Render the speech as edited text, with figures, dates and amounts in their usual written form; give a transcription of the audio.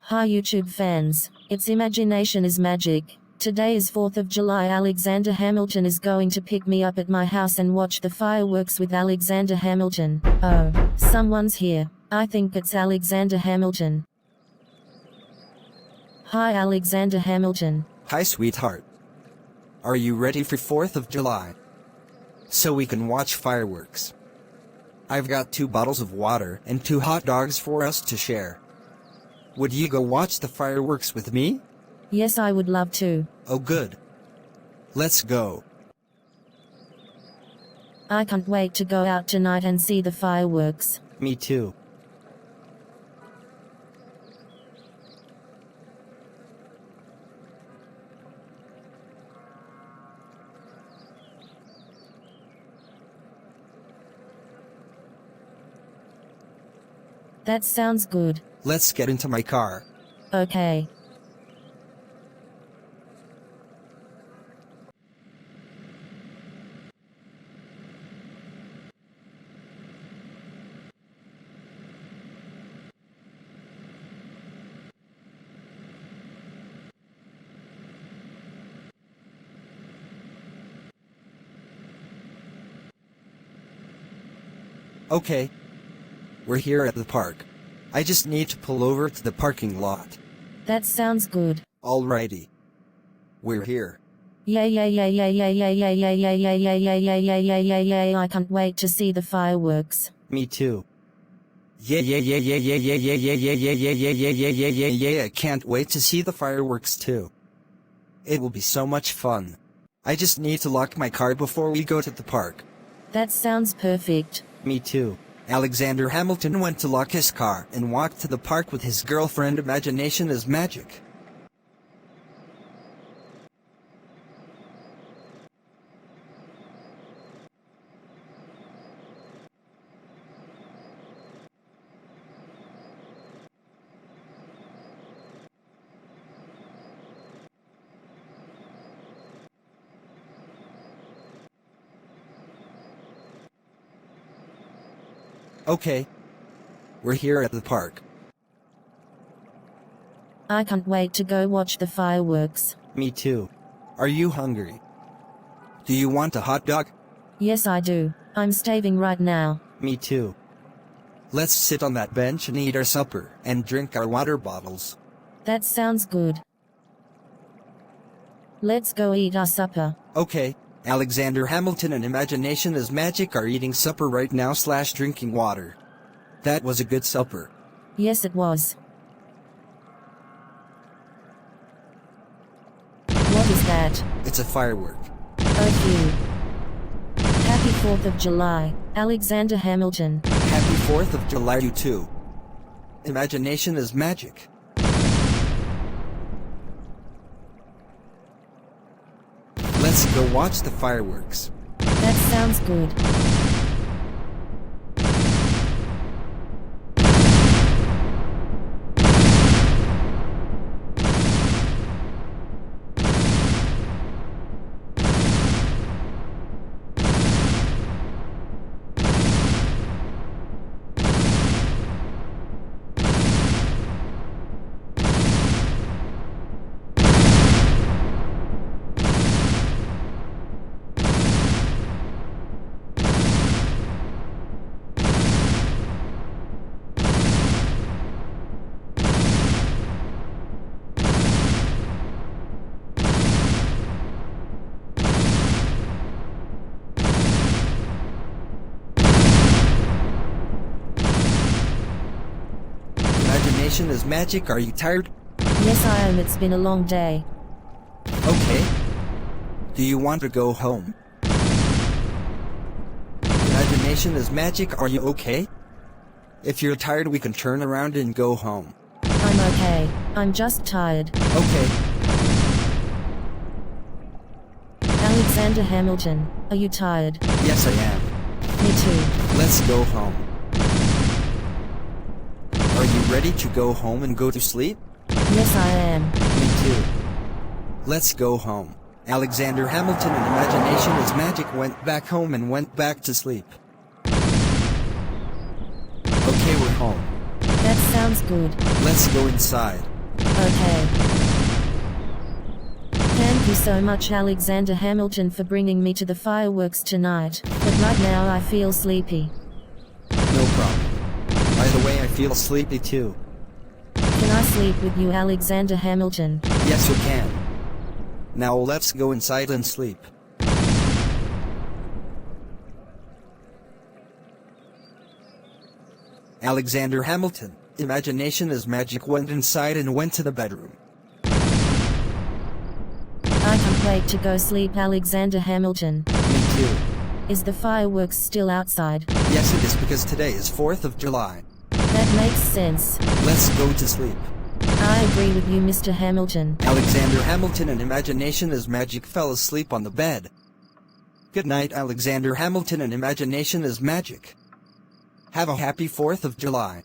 Hi YouTube fans, it's Imagination is Magic. Today is 4th of July. Alexander Hamilton is going to pick me up at my house and watch the fireworks with Alexander Hamilton. Oh, someone's here. I think it's Alexander Hamilton. Hi Alexander Hamilton. Hi sweetheart. Are you ready for 4th of July? So we can watch fireworks. I've got 2 bottles of water and 2 hot dogs for us to share. Would you go watch the fireworks with me? Yes, I would love to. Oh good. Let's go. I can't wait to go out tonight and see the fireworks. Me too. That sounds good. Let's get into my car. Okay. Okay. We're here at the park. I just need to pull over to the parking lot. That sounds good. Alrighty. We're here. Yay yay yay yay yay yay yay yay yay yay yay yay yay yay yay yay yay. I can't wait to see the fireworks. Me too. Yeah yeah yeah yeah yeah yeah yeah yeah yeah yeah yeah yeah yeah yeah yeah yeah yeah. I can't wait to see the fireworks too. It will be so much fun. I just need to lock my car before we go to the park. That sounds perfect. Me too. Alexander Hamilton went to lock his car and walked to the park with his girlfriend. Imagination is magic. Okay. We're here at the park. I can't wait to go watch the fireworks. Me too. Are you hungry? Do you want a hot dog? Yes, I do. I'm starving right now. Me too. Let's sit on that bench and eat our supper and drink our water bottles. That sounds good. Let's go eat our supper. Okay. Alexander Hamilton and Imagination is Magic are eating supper right now / drinking water. That was a good supper. Yes, it was. What is that? It's a firework. Oh phew. Happy 4th of July, Alexander Hamilton. Happy 4th of July you too. Imagination is magic. Let's go watch the fireworks. That sounds good. Imagination is magic. Are you tired? Yes, I am. It's been a long day. Okay. Do you want to go home? Imagination is magic. Are you okay? If you're tired, we can turn around and go home. I'm okay. I'm just tired. Okay. Alexander Hamilton, are you tired? Yes, I am. Me too. Let's go home. Are you ready to go home and go to sleep? Yes, I am. Me too. Let's go home. Alexander Hamilton and Imagination is Magic went back home and went back to sleep. Okay, we're home. That sounds good. Let's go inside. Okay. Thank you so much, Alexander Hamilton, for bringing me to the fireworks tonight, but right now I feel sleepy. No problem. By the way, I feel sleepy too. Can I sleep with you, Alexander Hamilton? Yes, you can. Now let's go inside and sleep. Alexander Hamilton, imagination is magic, went inside and went to the bedroom. I can't wait to go sleep, Alexander Hamilton. Me too. Is the fireworks still outside? Yes, it is, because today is 4th of July. That makes sense. Let's go to sleep. I agree with you, Mr. Hamilton. Alexander Hamilton and imagination is magic fell asleep on the bed. Good night, Alexander Hamilton and imagination is magic. Have a happy 4th of July.